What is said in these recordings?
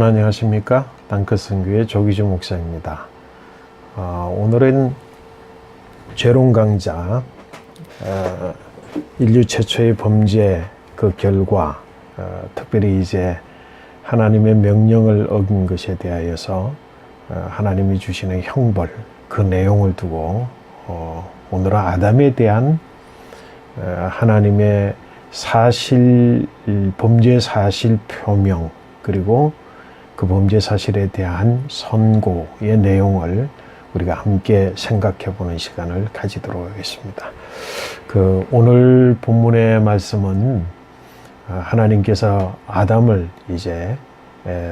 안녕하십니까? 땅끝선교회 조기주 목사입니다. 오늘은 죄론 강자, 인류 최초의 범죄 그 결과, 특별히 이제 하나님의 명령을 어긴 것에 대하여서 하나님이 주시는 형벌, 그 내용을 두고 오늘은 아담에 대한 하나님의 범죄 사실 표명, 그리고 그 범죄 사실에 대한 선고의 내용을 우리가 함께 생각해 보는 시간을 가지도록 하겠습니다. 오늘 본문의 말씀은 하나님께서 아담을 이제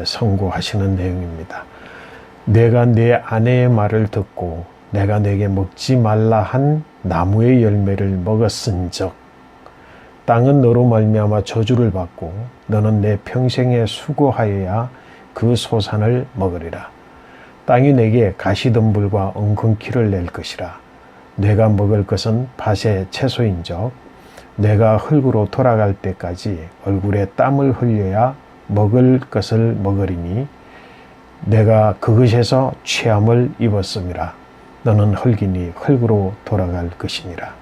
선고하시는 내용입니다. 내가 내 아내의 말을 듣고 내가 내게 먹지 말라 한 나무의 열매를 먹었은즉 땅은 너로 말미암아 저주를 받고 너는 내 평생에 수고하여야 그 소산을 먹으리라. 땅이 내게 가시덤불과 엉겅퀴를 낼 것이라. 내가 먹을 것은 밭의 채소인즉 내가 흙으로 돌아갈 때까지 얼굴에 땀을 흘려야 먹을 것을 먹으리니 내가 그것에서 취함을 입었음이라. 너는 흙이니 흙으로 돌아갈 것이니라.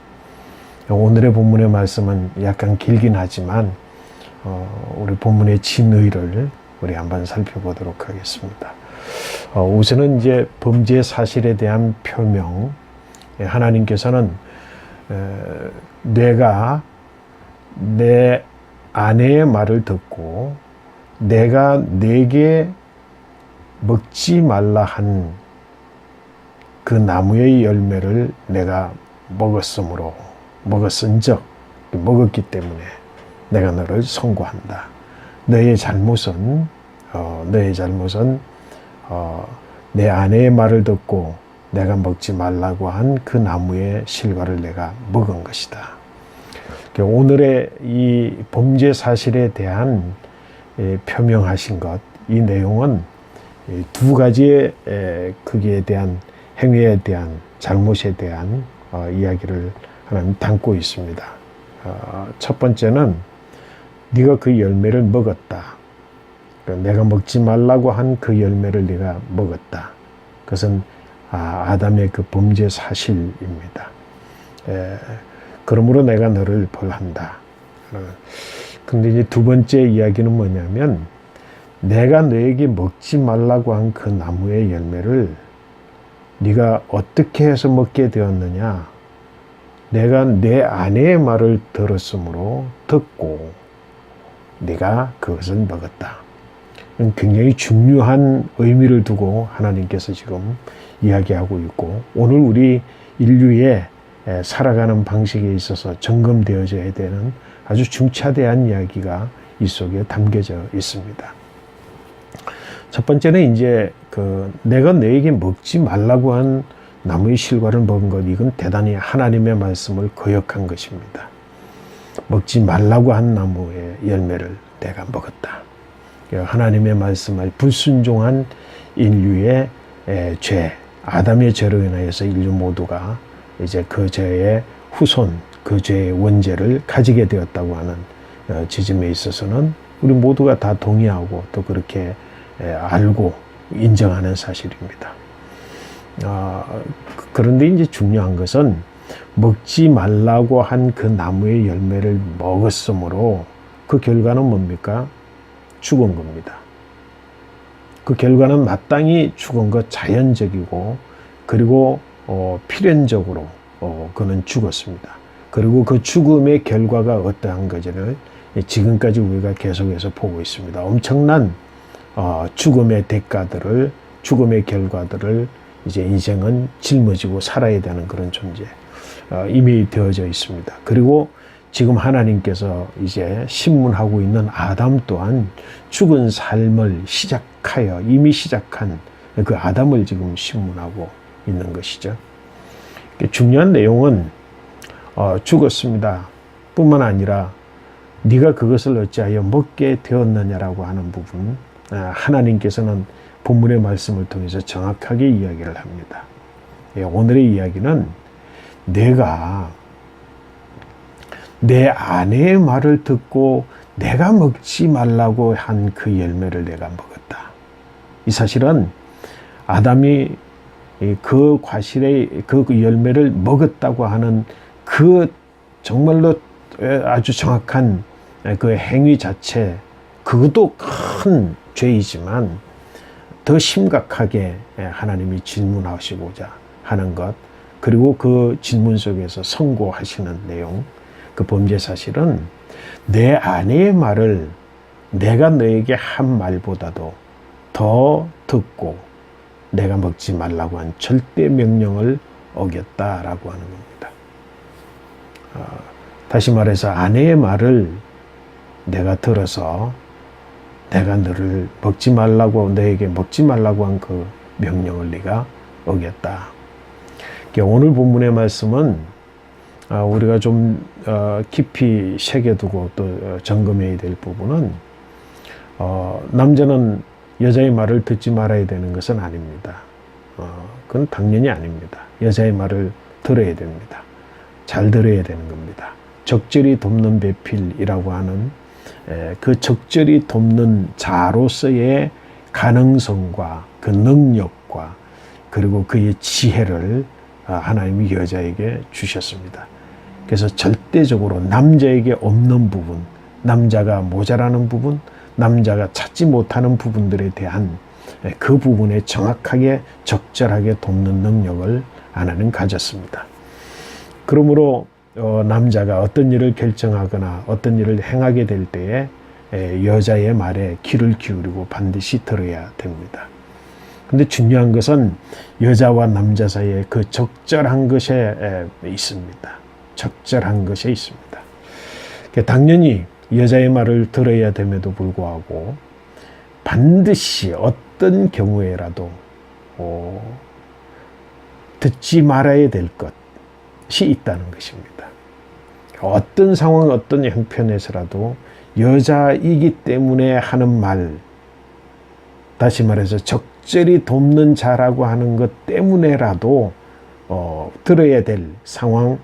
오늘의 본문의 말씀은 약간 길긴 하지만 우리 본문의 진의를 우리 한번 살펴보도록 하겠습니다. 우선은 이제 범죄 사실에 대한 표명. 하나님께서는 내가 내 아내의 말을 듣고 내가 내게 먹지 말라 한 그 나무의 열매를 내가 먹었은즉 먹었기 때문에 내가 너를 선고한다. 너의 잘못은 내 아내의 말을 듣고 내가 먹지 말라고 한 그 나무의 실과를 내가 먹은 것이다. 오늘의 이 범죄 사실에 대한 표명하신 것, 이 내용은 두 가지의 거기에 대한 행위에 대한 잘못에 대한 이야기를 하나님 담고 있습니다. 첫 번째는 네가 그 열매를 먹었다. 내가 먹지 말라고 한 그 열매를 네가 먹었다. 그것은 아담의 그 범죄 사실입니다. 그러므로 내가 너를 벌한다. 근데 이제 두 번째 이야기는 뭐냐면 내가 너에게 먹지 말라고 한 그 나무의 열매를 네가 어떻게 해서 먹게 되었느냐? 내가 내 아내의 말을 들었으므로 듣고 네가 그것을 먹었다. 굉장히 중요한 의미를 두고 하나님께서 지금 이야기하고 있고, 오늘 우리 인류의 살아가는 방식에 있어서 점검되어져야 되는 아주 중차대한 이야기가 이 속에 담겨져 있습니다. 첫 번째는 이제 내가 너에게 먹지 말라고 한 나무의 실과를 먹은 것, 이건 대단히 하나님의 말씀을 거역한 것입니다. 먹지 말라고 한 나무의 열매를 내가 먹었다. 하나님의 말씀을 불순종한 인류의 죄, 아담의 죄로 인하여서 인류 모두가 이제 그 죄의 후손, 그 죄의 원죄를 가지게 되었다고 하는 지점에 있어서는 우리 모두가 다 동의하고 또 그렇게 알고 인정하는 사실입니다. 그런데 이제 중요한 것은 먹지 말라고 한 그 나무의 열매를 먹었으므로 그 결과는 뭡니까? 죽은 겁니다. 그 결과는 마땅히 죽은 것, 자연적이고, 그리고 필연적으로 그는 죽었습니다. 그리고 그 죽음의 결과가 어떠한 것을 지금까지 우리가 계속해서 보고 있습니다. 엄청난 죽음의 대가들을, 죽음의 결과들을 이제 인생은 짊어지고 살아야 되는 그런 존재, 이미 되어져 있습니다. 그리고 지금 하나님께서 이제 신문하고 있는 아담 또한 죽은 삶을 이미 시작한 그 아담을 지금 신문하고 있는 것이죠. 중요한 내용은 죽었습니다 뿐만 아니라 네가 그것을 어찌하여 먹게 되었느냐라고 하는 부분, 하나님께서는 본문의 말씀을 통해서 정확하게 이야기를 합니다. 오늘의 이야기는 내가 내 아내의 말을 듣고 내가 먹지 말라고 한 그 열매를 내가 먹었다. 이 사실은 아담이 그 과실의 그 열매를 먹었다고 하는 그 정말로 아주 정확한 그 행위 자체, 그것도 큰 죄이지만 더 심각하게 하나님이 질문하시고자 하는 것, 그리고 그 질문 속에서 선고하시는 내용, 그 범죄 사실은 내 아내의 말을 내가 너에게 한 말보다도 더 듣고 내가 먹지 말라고 한 절대 명령을 어겼다라고 하는 겁니다. 다시 말해서 아내의 말을 내가 들어서 내가 너를 너에게 먹지 말라고 한 그 명령을 네가 어겼다. 오늘 본문의 말씀은 우리가 좀 깊이 새겨두고 또 점검해야 될 부분은 남자는 여자의 말을 듣지 말아야 되는 것은 아닙니다. 그건 당연히 아닙니다. 여자의 말을 들어야 됩니다. 잘 들어야 되는 겁니다. 적절히 돕는 배필이라고 하는 그 적절히 돕는 자로서의 가능성과 그 능력과 그리고 그의 지혜를 하나님이 여자에게 주셨습니다. 그래서 절대적으로 남자에게 없는 부분, 남자가 모자라는 부분, 남자가 찾지 못하는 부분들에 대한 그 부분에 정확하게 적절하게 돕는 능력을 하나님 가졌습니다. 그러므로 남자가 어떤 일을 결정하거나 어떤 일을 행하게 될 때에 여자의 말에 귀를 기울이고 반드시 들어야 됩니다. 근데 중요한 것은 여자와 남자 사이에 그 적절한 것에 있습니다. 적절한 것에 있습니다. 당연히 여자의 말을 들어야 됨에도 불구하고 반드시 어떤 경우에라도 듣지 말아야 될 것이 있다는 것입니다. 어떤 상황, 어떤 형편에서라도 여자이기 때문에 하는 말, 다시 말해서 적절히 돕는 자라고 하는 것 때문에라도 들어야 될 상황,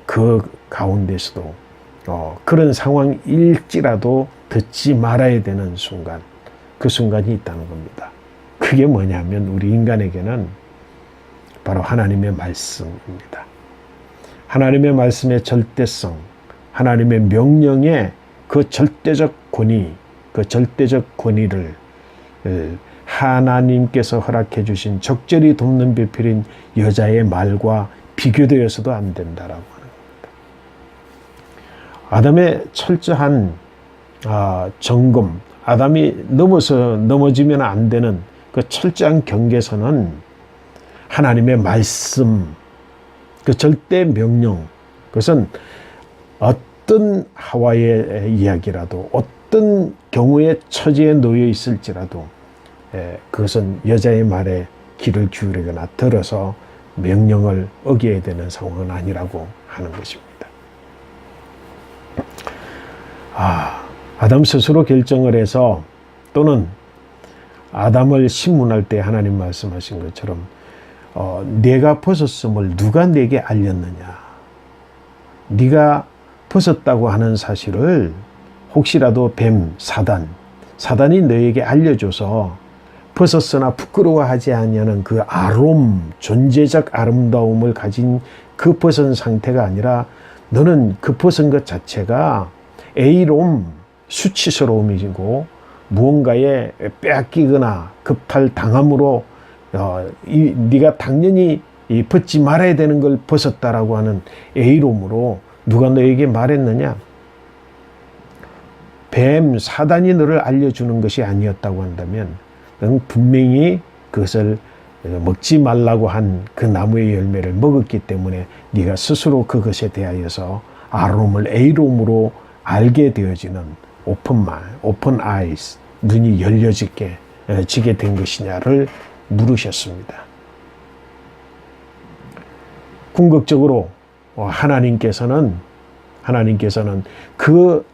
그 가운데서도 그런 상황일지라도 듣지 말아야 되는 순간, 그 순간이 있다는 겁니다. 그게 뭐냐면 우리 인간에게는 바로 하나님의 말씀입니다. 하나님의 말씀의 절대성, 하나님의 명령의 그 절대적 권위, 그 절대적 권위를 하나님께서 허락해 주신 적절히 돕는 배필인 여자의 말과 비교되어서도 안 된다라고 하는 겁니다. 아담의 철저한 점검, 아담이 넘어지면 안 되는 그 철저한 경계선은 하나님의 말씀, 그 절대 명령, 그것은 어떤 하와의 이야기라도 어떤 경우에 처지에 놓여 있을지라도 그것은 여자의 말에 귀를 기울이거나 들어서 명령을 어겨야 되는 상황은 아니라고 하는 것입니다. 아담 스스로 결정을 해서 또는 아담을 신문할 때 하나님 말씀하신 것처럼 네가 벗었음을 누가 네게 알렸느냐. 네가 벗었다고 하는 사실을 혹시라도 사단이 너에게 알려줘서 벗었으나 부끄러워하지 아니하는 그 존재적 아름다움을 가진 그 벗은 상태가 아니라 너는 그 벗은 것 자체가 수치스러움이고 무언가에 빼앗기거나 급탈당함으로 네가 당연히 벗지 말아야 되는 걸 벗었다라고 하는 A롬으로 누가 너에게 말했느냐? 사단이 너를 알려주는 것이 아니었다고 한다면 너는 분명히 그것을 먹지 말라고 한 그 나무의 열매를 먹었기 때문에 네가 스스로 그것에 대하여서 A롬으로 알게 되어지는 오픈 아이스, 눈이 열려지게 지게 된 것이냐를 물으셨습니다. 궁극적으로 하나님께서는 그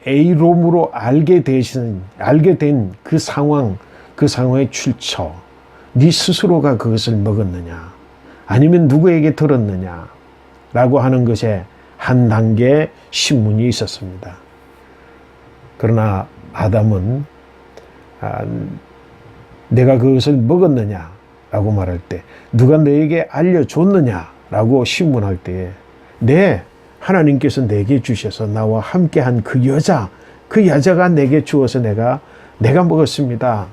A롬으로 알게 된 그 상황의 출처, 네 스스로가 그것을 먹었느냐, 아니면 누구에게 들었느냐, 라고 하는 것에 한 단계 신문이 있었습니다. 그러나 아담은 내가 그것을 먹었느냐라고 말할 때, 누가 너에게 알려줬느냐라고 신문할 때에, 네, 하나님께서 내게 주셔서 나와 함께한 그 여자가 내게 주어서 내가 먹었습니다.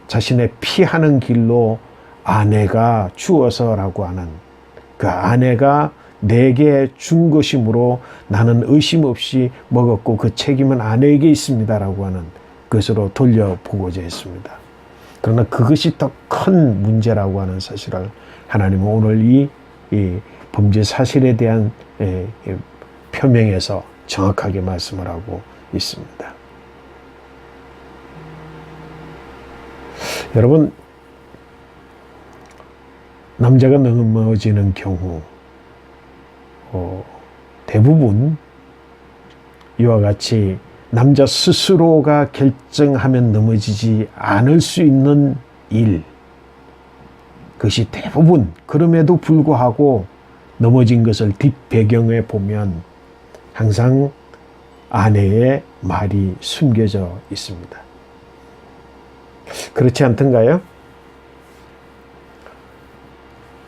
자신의 피하는 길로 아내가 주어서라고 하는 그 아내가 내게 준 것이므로 나는 의심 없이 먹었고 그 책임은 아내에게 있습니다라고 하는 것으로 돌려보고자 했습니다. 그러나 그것이 더 큰 문제라고 하는 사실을 하나님은 오늘 이 범죄 사실에 대한 표명에서 정확하게 말씀을 하고 있습니다. 여러분, 남자가 넘어지는 경우 대부분 이와 같이 남자 스스로가 결정하면 넘어지지 않을 수 있는 일, 그것이 대부분, 그럼에도 불구하고 넘어진 것을 뒷배경에 보면 항상 아내의 말이 숨겨져 있습니다. 그렇지 않던가요?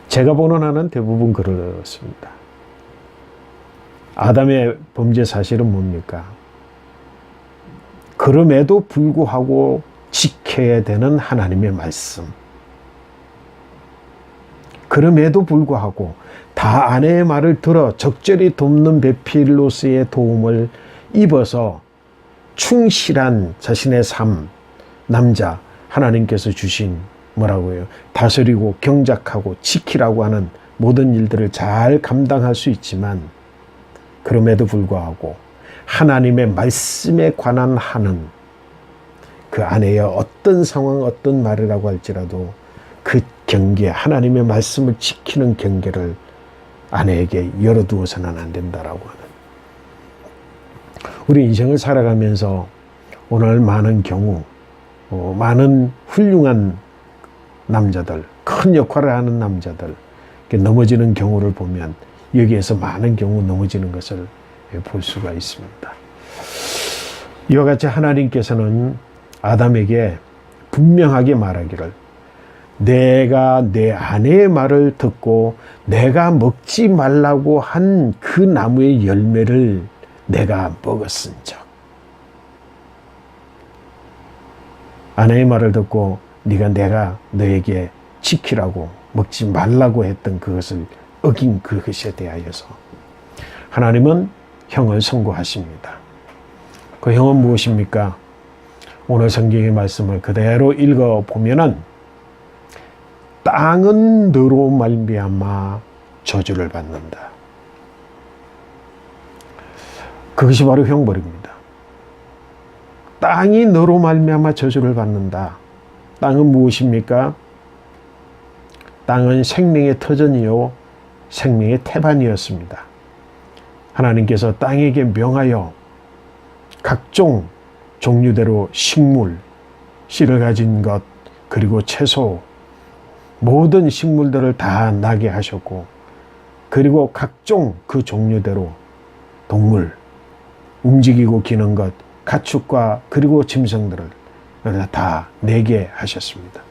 제가 보는 한은 대부분 그렇습니다. 아담의 범죄 사실은 뭡니까? 그럼에도 불구하고 지켜야 되는 하나님의 말씀. 그럼에도 불구하고 다 아내의 말을 들어 적절히 돕는 배필로스의 도움을 입어서 충실한 자신의 삶, 남자, 하나님께서 주신 뭐라고요? 다스리고 경작하고 지키라고 하는 모든 일들을 잘 감당할 수 있지만 그럼에도 불구하고 하나님의 말씀에 관한 하는 그 아내의 어떤 상황, 어떤 말이라고 할지라도 그 경계, 하나님의 말씀을 지키는 경계를 아내에게 열어두어서는 안 된다라고 하는. 우리 인생을 살아가면서 오늘 많은 경우, 많은 훌륭한 남자들, 큰 역할을 하는 남자들, 넘어지는 경우를 보면 여기에서 많은 경우 넘어지는 것을 볼 수가 있습니다. 이와 같이 하나님께서는 아담에게 분명하게 말하기를, 내가 내 아내의 말을 듣고 내가 먹지 말라고 한 그 나무의 열매를 내가 먹었은즉, 아내의 말을 듣고 내가 너에게 지키라고 먹지 말라고 했던 그것을 어긴 그것에 대하여서 하나님은 형을 선고하십니다. 그 형은 무엇입니까? 오늘 성경의 말씀을 그대로 읽어보면은 땅은 너로 말미암아 저주를 받는다. 그것이 바로 형벌입니다. 땅이 너로 말미암아 저주를 받는다. 땅은 무엇입니까? 땅은 생명의 터전이요 생명의 태반이었습니다. 하나님께서 땅에게 명하여 각종 종류대로 식물, 씨를 가진 것, 그리고 채소, 모든 식물들을 다 나게 하셨고, 그리고 각종 그 종류대로 동물, 움직이고 기는 것, 가축과 그리고 짐승들을 다 내게 하셨습니다.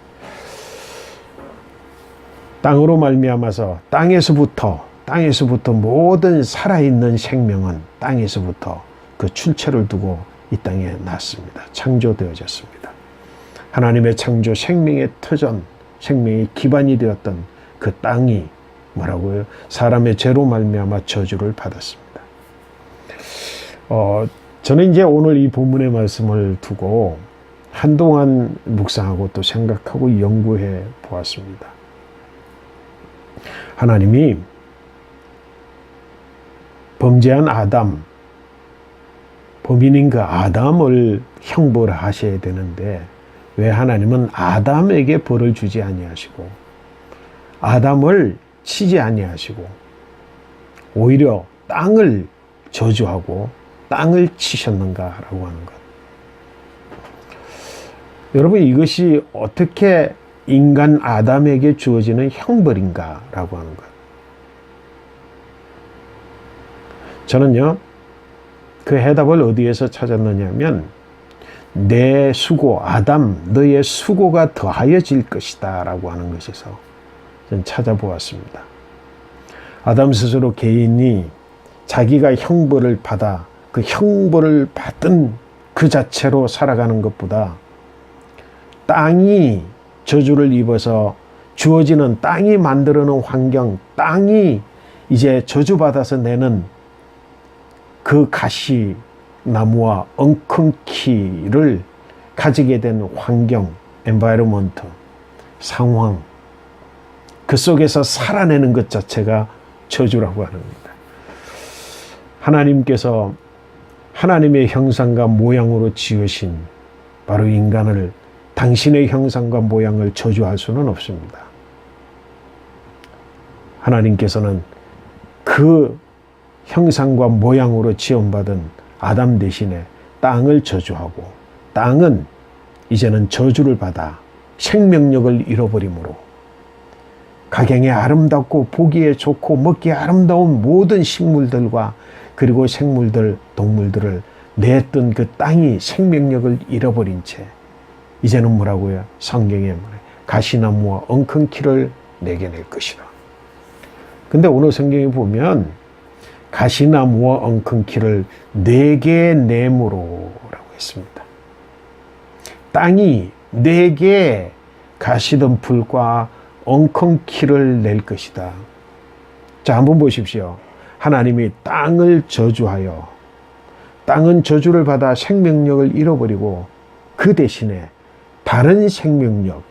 땅으로 말미암아서 땅에서부터 모든 살아있는 생명은 땅에서부터 그 출처를 두고 이 땅에 났습니다. 창조되어졌습니다. 하나님의 창조, 생명의 터전, 생명의 기반이 되었던 그 땅이 뭐라고요? 사람의 죄로 말미암아 저주를 받았습니다. 저는 이제 오늘 이 본문의 말씀을 두고 한동안 묵상하고 또 생각하고 연구해 보았습니다. 하나님이 범죄한 아담, 범인인 그 아담을 형벌하셔야 되는데 왜 하나님은 아담에게 벌을 주지 아니하시고 아담을 치지 아니하시고 오히려 땅을 저주하고 땅을 치셨는가라고 하는 것. 여러분, 이것이 어떻게 인간 아담에게 주어지는 형벌인가라고 하는 것. 저는요, 그 해답을 어디에서 찾았느냐면 내 수고, 아담, 너의 수고가 더하여질 것이다 라고 하는 것에서 전 찾아보았습니다. 아담 스스로 개인이 자기가 형벌을 받아 그 형벌을 받은 그 자체로 살아가는 것보다 땅이 저주를 입어서 주어지는 땅이 만들어 놓은 환경, 땅이 이제 저주받아서 내는 그 가시나무와 엉겅퀴를 가지게 된 환경, environment, 상황, 그 속에서 살아내는 것 자체가 저주라고 하는 겁니다. 하나님께서 하나님의 형상과 모양으로 지으신 바로 인간을 당신의 형상과 모양을 저주할 수는 없습니다. 하나님께서는 그 형상과 모양으로 지음받은 아담 대신에 땅을 저주하고 땅은 이제는 저주를 받아 생명력을 잃어버림으로 가경에 아름답고 보기에 좋고 먹기에 아름다운 모든 식물들과 그리고 생물들, 동물들을 냈던 그 땅이 생명력을 잃어버린 채 이제는 뭐라고요? 성경에 말해 가시나무와 엉겅퀴를 내게 낼 것이라. 근데 오늘 성경에 보면 가시나무와 엉겅퀴를 내게 내므로 라고 했습니다. 땅이 내게 가시덤불과 엉겅퀴를 낼 것이다. 자, 한번 보십시오. 하나님이 땅을 저주하여 땅은 저주를 받아 생명력을 잃어버리고 그 대신에 다른 생명력,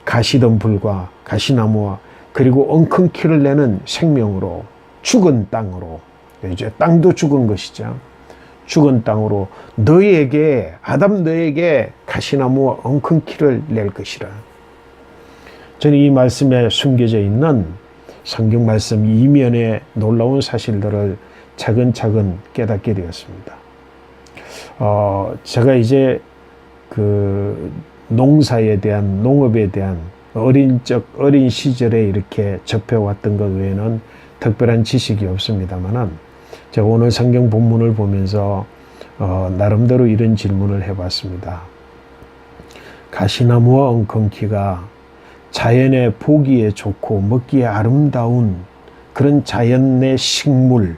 가시덤불과 가시나무와 그리고 엉겅퀴를 내는 생명으로 죽은 땅으로, 이제 땅도 죽은 것이죠. 죽은 땅으로 너희에게, 아담 너에게 가시나무와 엉겅퀴를 낼 것이라. 저는 이 말씀에 숨겨져 있는 성경 말씀 이면의 놀라운 사실들을 차근차근 깨닫게 되었습니다. 제가 이제 그 농사에 대한, 농업에 대한 어린 시절에 이렇게 접해왔던 것 외에는 특별한 지식이 없습니다만은 제가 오늘 성경 본문을 보면서 나름대로 이런 질문을 해봤습니다. 가시나무와 엉겅퀴가 자연의 보기에 좋고 먹기에 아름다운 그런 자연의 식물,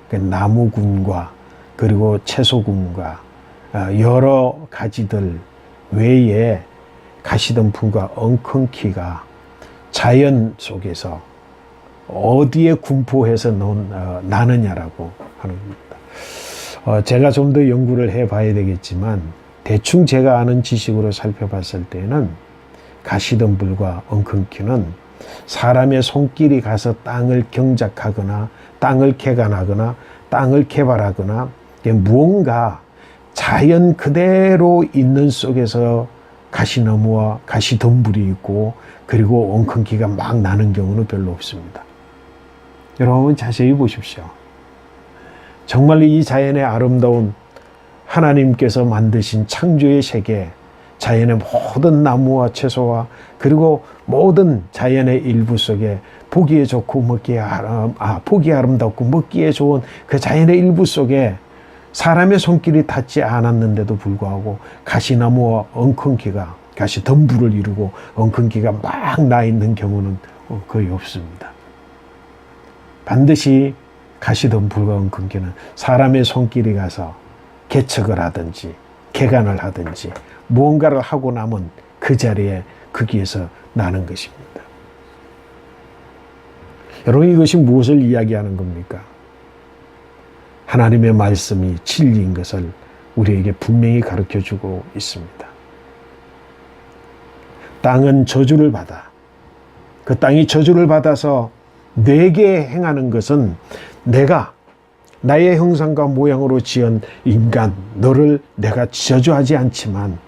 나무군과 그리고 채소군과 여러 가지들 외에 가시덤불과 엉겅퀴가 자연 속에서 어디에 분포해서 나느냐라고 하는 겁니다. 제가 좀 더 연구를 해봐야 되겠지만 대충 제가 아는 지식으로 살펴봤을 때는 가시덤불과 엉겅퀴는 사람의 손길이 가서 땅을 경작하거나 땅을 개간하거나 땅을 개발하거나 무언가 자연 그대로 있는 속에서 가시나무와 가시덤불이 있고 그리고 엉겅퀴가 막 나는 경우는 별로 없습니다. 여러분 자세히 보십시오. 정말 이 자연의 아름다운 하나님께서 만드신 창조의 세계, 자연의 모든 나무와 채소와 그리고 모든 자연의 일부 속에 보기에 좋고 보기에 아름답고 먹기에 좋은 그 자연의 일부 속에 사람의 손길이 닿지 않았는데도 불구하고 가시나무와 엉겅퀴가 가시덤불을 이루고 엉겅퀴가 막 나 있는 경우는 거의 없습니다. 반드시 가시덤불과 엉겅퀴는 사람의 손길이 가서 개척을 하든지 개간을 하든지 무언가를 하고 나면 그 자리에 거기에서 나는 것입니다. 여러분 이것이 무엇을 이야기하는 겁니까? 하나님의 말씀이 진리인 것을 우리에게 분명히 가르쳐주고 있습니다. 땅은 저주를 받아 그 땅이 저주를 받아서 내게 행하는 것은 내가 나의 형상과 모양으로 지은 인간 너를 내가 저주하지 않지만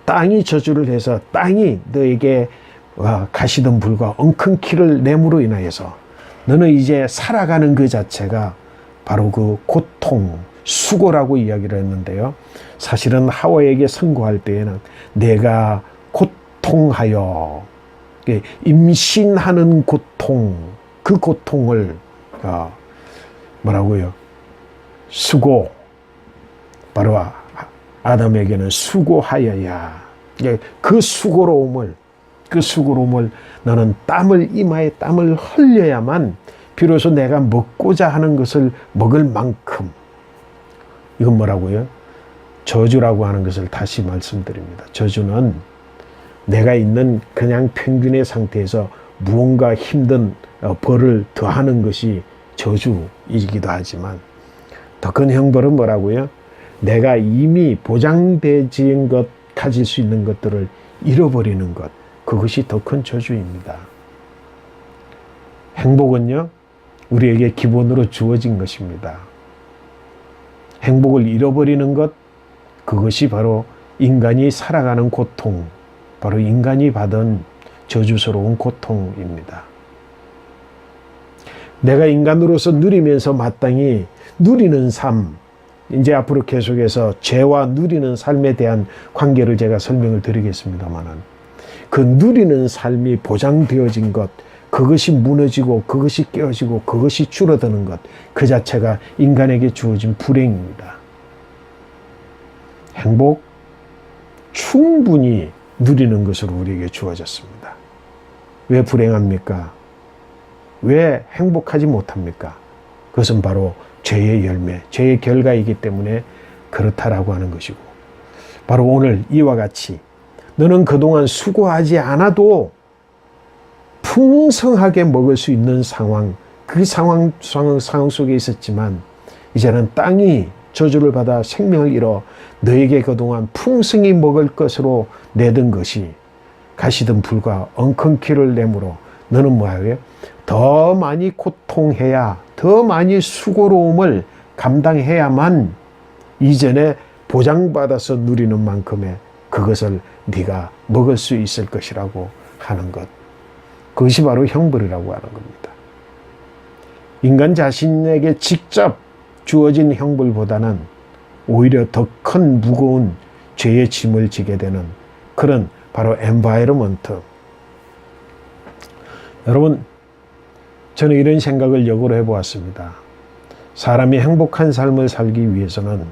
땅이 저주를 해서 땅이 너에게 가시덤불과 엉겅퀴를 내므로 인하여서 너는 이제 살아가는 그 자체가 바로 그 고통, 수고라고 이야기를 했는데요. 사실은 하와에게 선고할 때에는 내가 고통하여 임신하는 고통, 그 고통을 뭐라고요? 수고, 바로 아담에게는 수고하여야, 그 수고로움을 너는 이마에 땀을 흘려야만 비로소 내가 먹고자 하는 것을 먹을 만큼, 이건 뭐라고요? 저주라고 하는 것을 다시 말씀드립니다. 저주는 내가 있는 그냥 평균의 상태에서 무언가 힘든 벌을 더하는 것이 저주이기도 하지만, 더 큰 형벌은 뭐라고요? 내가 이미 보장되어진 것, 가질 수 있는 것들을 잃어버리는 것, 그것이 더 큰 저주입니다. 행복은요, 우리에게 기본으로 주어진 것입니다. 행복을 잃어버리는 것, 그것이 바로 인간이 살아가는 고통, 바로 인간이 받은 저주스러운 고통입니다. 내가 인간으로서 누리면서 마땅히 누리는 삶, 이제 앞으로 계속해서 죄와 누리는 삶에 대한 관계를 제가 설명을 드리겠습니다만, 그 누리는 삶이 보장되어진 것, 그것이 무너지고 그것이 깨어지고 그것이 줄어드는 것, 그 자체가 인간에게 주어진 불행입니다. 행복, 충분히 누리는 것으로 우리에게 주어졌습니다. 왜 불행합니까? 왜 행복하지 못합니까? 그것은 바로 죄의 열매, 죄의 결과이기 때문에 그렇다라고 하는 것이고, 바로 오늘 이와 같이 너는 그동안 수고하지 않아도 풍성하게 먹을 수 있는 상황, 그 상황 속에 있었지만 이제는 땅이 저주를 받아 생명을 잃어 너에게 그동안 풍성히 먹을 것으로 내던 것이 가시던 불과 엉겅퀴를 내므로 너는 뭐하게? 더 많이 고통해야, 더 많이 수고로움을 감당해야만 이전에 보장받아서 누리는 만큼의 그것을 네가 먹을 수 있을 것이라고 하는 것, 그것이 바로 형벌이라고 하는 겁니다. 인간 자신에게 직접 주어진 형벌보다는 오히려 더 큰 무거운 죄의 짐을 지게 되는 그런 바로 엔바이러먼트. 여러분, 저는 이런 생각을 역으로 해보았습니다. 사람이 행복한 삶을 살기 위해서는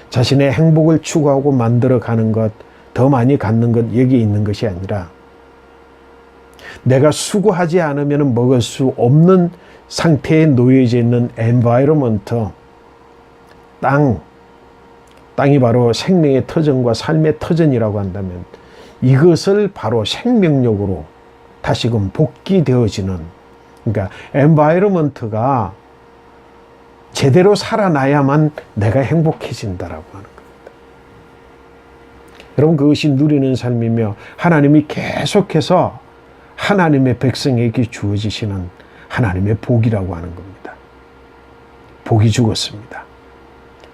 자신의 행복을 추구하고 만들어가는 것, 더 많이 갖는 것, 여기에 있는 것이 아니라 내가 수고하지 않으면 먹을 수 없는 상태에 놓여져 있는 엔바이러먼트, 땅이 바로 생명의 터전과 삶의 터전이라고 한다면 이것을 바로 생명력으로 다시금 복귀되어지는, 그러니까 엔바이러먼트가 제대로 살아나야만 내가 행복해진다라고 하는 겁니다. 여러분, 그것이 누리는 삶이며 하나님이 계속해서 하나님의 백성에게 주어지시는 하나님의 복이라고 하는 겁니다. 복이 죽었습니다.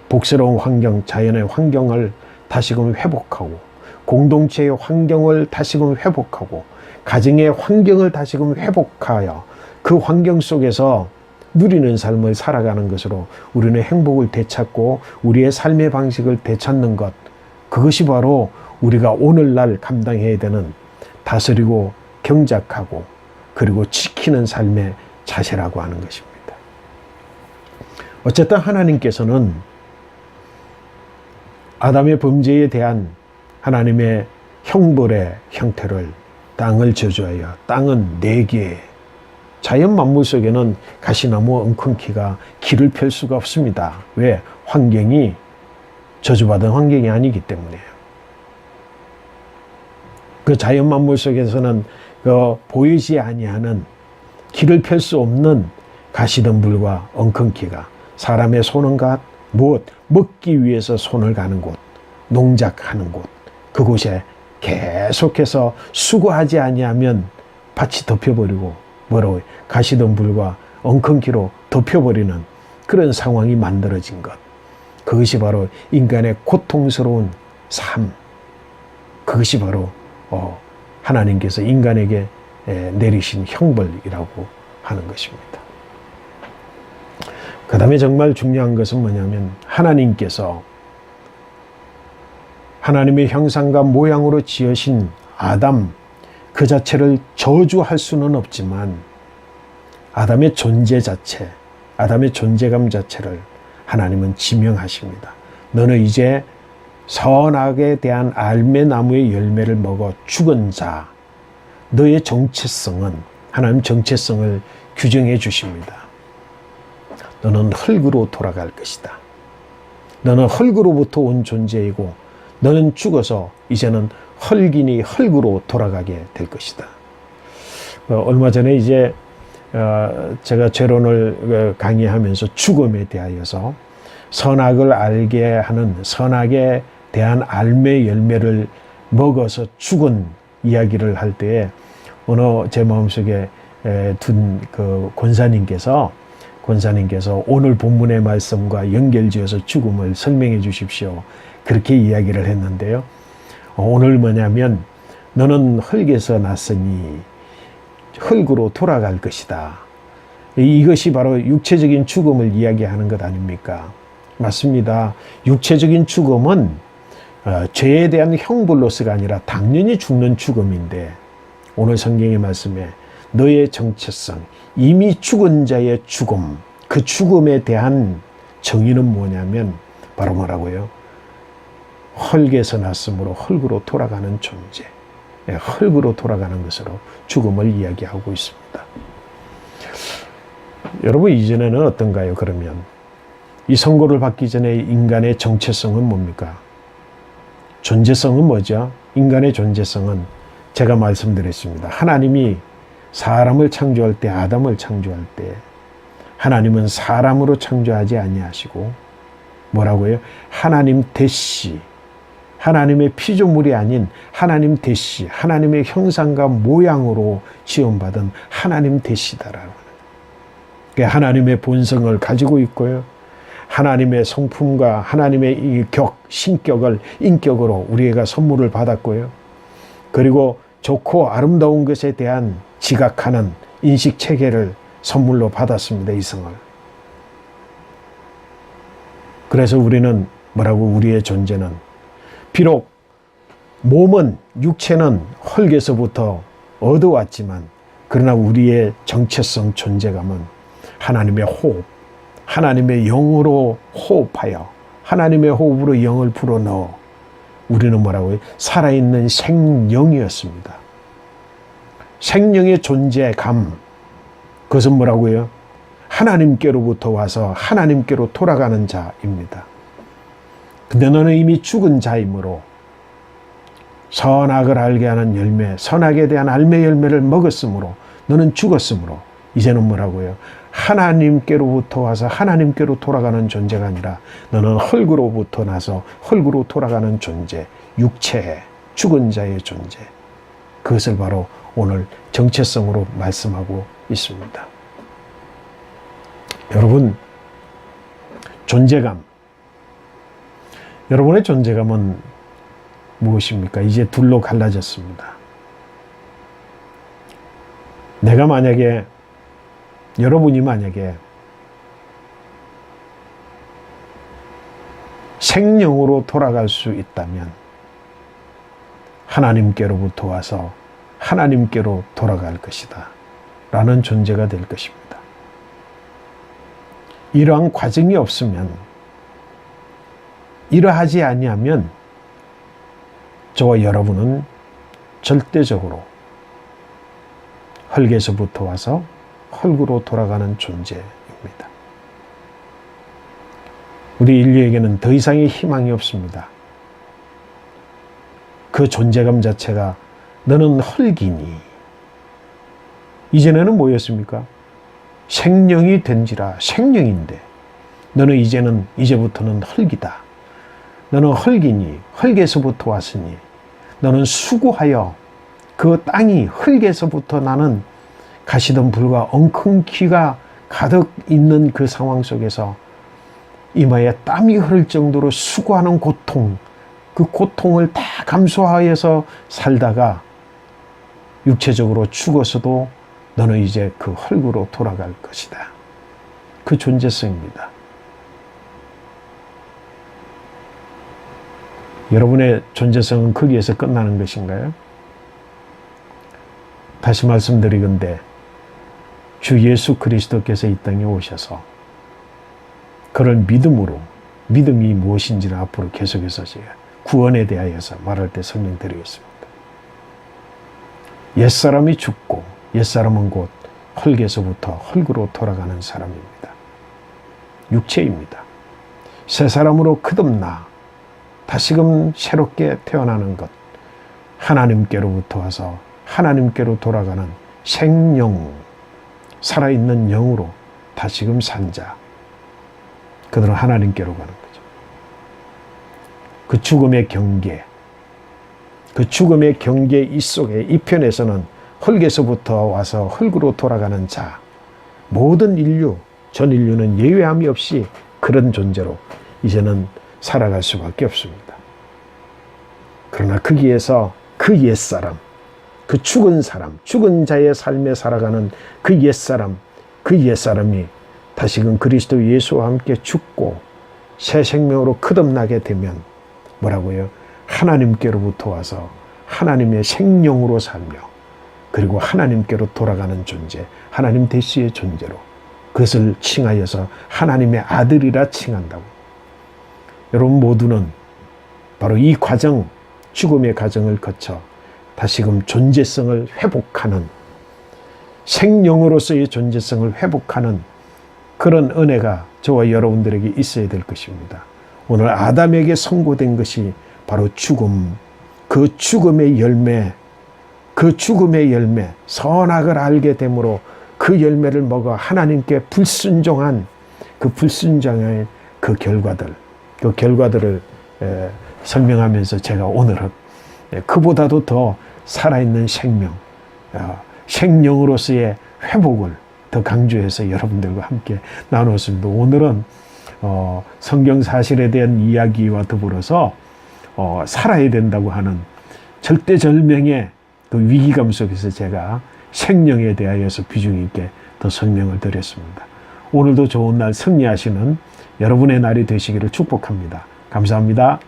복스러운 환경, 자연의 환경을 다시금 회복하고, 공동체의 환경을 다시금 회복하고, 가정의 환경을 다시금 회복하여 그 환경 속에서 누리는 삶을 살아가는 것으로 우리는 행복을 되찾고 우리의 삶의 방식을 되찾는 것, 그것이 바로 우리가 오늘날 감당해야 되는 다스리고 경작하고 그리고 지키는 삶의 자세라고 하는 것입니다. 어쨌든 하나님께서는 아담의 범죄에 대한 하나님의 형벌의 형태를 땅을 저주하여, 땅은 네 개, 자연 만물 속에는 가시나무 엉겅퀴가 길을 펼 수가 없습니다. 왜? 환경이 저주받은 환경이 아니기 때문에요. 그 자연 만물 속에서는 그 보이지 아니하는, 길을 펼 수 없는 가시덤불과 엉겅퀴가 사람의 손은 무엇? 먹기 위해서 손을 가는 곳, 농작하는 곳, 그곳에 계속해서 수고하지 아니하면 밭이 덮여버리고 뭐라고 가시덤불과 엉겅퀴로 덮여버리는 그런 상황이 만들어진 것, 그것이 바로 인간의 고통스러운 삶, 그것이 바로 하나님께서 인간에게 내리신 형벌이라고 하는 것입니다. 그 다음에 정말 중요한 것은 뭐냐면, 하나님께서 하나님의 형상과 모양으로 지으신 아담 그 자체를 저주할 수는 없지만 아담의 존재 자체, 아담의 존재감 자체를 하나님은 지명하십니다. 너는 이제 선악에 대한 알매 나무의 열매를 먹어 죽은 자, 너의 정체성은, 하나님 정체성을 규정해 주십니다. 너는 흙으로 돌아갈 것이다. 너는 흙으로부터 온 존재이고 너는 죽어서 이제는 흙이니 흙으로 돌아가게 될 것이다. 얼마 전에 이제 제가 죄론을 강의하면서 죽음에 대하여서 선악을 알게 하는, 선악에 대한 알매 열매를 먹어서 죽은 이야기를 할 때에 어느 제 마음속에 둔 그 권사님께서 오늘 본문의 말씀과 연결지어서 죽음을 설명해 주십시오. 그렇게 이야기를 했는데요. 오늘 뭐냐면 너는 흙에서 났으니 흙으로 돌아갈 것이다. 이것이 바로 육체적인 죽음을 이야기하는 것 아닙니까? 맞습니다. 육체적인 죽음은 죄에 대한 형벌로서가 아니라 당연히 죽는 죽음인데, 오늘 성경의 말씀에 너의 정체성, 이미 죽은 자의 죽음, 그 죽음에 대한 정의는 뭐냐면 바로 뭐라고요? 흙에서 났으므로 흙으로 돌아가는 존재, 흙으로 돌아가는 것으로 죽음을 이야기하고 있습니다. 여러분, 이전에는 어떤가요? 그러면 이 선고를 받기 전에 인간의 정체성은 뭡니까? 존재성은 뭐죠? 인간의 존재성은 제가 말씀드렸습니다. 하나님이 사람을 창조할 때, 아담을 창조할 때 하나님은 사람으로 창조하지 아니하시고 뭐라고요? 하나님 대시, 하나님의 피조물이 아닌 하나님 대시, 하나님의 형상과 모양으로 지음받은 하나님 대시다라고. 하나님의 본성을 가지고 있고요. 하나님의 성품과 하나님의 이 신격을 인격으로 우리가 선물을 받았고요. 그리고 좋고 아름다운 것에 대한 지각하는 인식 체계를 선물로 받았습니다. 이성을. 그래서 우리는 뭐라고, 우리의 존재는 비록 몸은, 육체는 흙에서부터 얻어왔지만 그러나 우리의 정체성, 존재감은 하나님의 호흡, 하나님의 영으로 호흡하여 하나님의 호흡으로 영을 불어넣어 우리는 뭐라고요? 살아있는 생명이었습니다. 생명의 존재감, 그것은 뭐라고요? 하나님께로부터 와서 하나님께로 돌아가는 자입니다. 근데 너는 이미 죽은 자이므로 선악을 알게 하는 열매, 선악에 대한 알매 열매를 먹었으므로 너는 죽었으므로 이제는 뭐라고요? 하나님께로부터 와서 하나님께로 돌아가는 존재가 아니라 너는 흙으로부터 나서 흙으로 돌아가는 존재, 육체의 죽은 자의 존재, 그것을 바로 오늘 정체성으로 말씀하고 있습니다. 여러분, 존재감, 여러분의 존재감은 무엇입니까? 이제 둘로 갈라졌습니다. 여러분이 만약에 생명으로 돌아갈 수 있다면 하나님께로부터 와서 하나님께로 돌아갈 것이다 라는 존재가 될 것입니다. 이러한 과정이 없으면, 이러하지 아니하면 저와 여러분은 절대적으로 흙에서부터 와서 흙으로 돌아가는 존재입니다. 우리 인류에게는 더 이상의 희망이 없습니다. 그 존재감 자체가 너는 흙이니, 이전에는 뭐였습니까? 생명이 된지라, 생명인데 너는 이제부터는 흙이다. 너는 흙이니, 흙에서부터 왔으니 너는 수고하여 그 땅이, 흙에서부터 나는 가시덤불과 엉겅퀴가 가득 있는 그 상황 속에서 이마에 땀이 흐를 정도로 수고하는 고통, 그 고통을 다 감수하여서 살다가 육체적으로 죽어서도 너는 이제 그 흙으로 돌아갈 것이다. 그 존재성입니다. 여러분의 존재성은 거기에서 끝나는 것인가요? 다시 말씀드리건대 주 예수 그리스도께서 이 땅에 오셔서 그를 믿음으로, 믿음이 무엇인지를 앞으로 계속해서 제가 구원에 대하여서 말할 때 설명드리겠습니다. 옛사람이 죽고 옛사람은 곧 흙에서부터 흙으로 돌아가는 사람입니다. 육체입니다. 새 사람으로 거듭나 다시금 새롭게 태어나는 것, 하나님께로부터 와서 하나님께로 돌아가는 생영, 살아있는 영으로 다시금 산 자, 그들은 하나님께로 가는 거죠. 그 죽음의 경계, 그 죽음의 경계 이 속에 이 편에서는 흙에서부터 와서 흙으로 돌아가는 자, 모든 인류, 전 인류는 예외함이 없이 그런 존재로 이제는 살아갈 수밖에 없습니다. 그러나 거기에서 그 옛사람, 그 죽은 사람, 죽은 자의 삶에 살아가는 그 옛사람, 그 옛사람이 다시금 그리스도 예수와 함께 죽고 새 생명으로 거듭나게 되면 뭐라고요? 하나님께로부터 와서 하나님의 생명으로 살며 그리고 하나님께로 돌아가는 존재, 하나님 대시의 존재로 그것을 칭하여서 하나님의 아들이라 칭한다고. 여러분 모두는 바로 이 과정, 죽음의 과정을 거쳐 다시금 존재성을 회복하는, 생명으로서의 존재성을 회복하는 그런 은혜가 저와 여러분들에게 있어야 될 것입니다. 오늘 아담에게 선고된 것이 바로 죽음, 그 죽음의 열매, 그 죽음의 열매, 선악을 알게 되므로 그 열매를 먹어 하나님께 불순종한 그 불순종의 그 결과들을 설명하면서 제가 오늘은 그보다도 더 살아있는 생명, 생명으로서의 회복을 더 강조해서 여러분들과 함께 나눴습니다. 오늘은 성경 사실에 대한 이야기와 더불어서 살아야 된다고 하는 절대절명의 그 위기감 속에서 제가 생명에 대하여서 비중 있게 더 설명을 드렸습니다. 오늘도 좋은 날 승리하시는 여러분의 날이 되시기를 축복합니다. 감사합니다.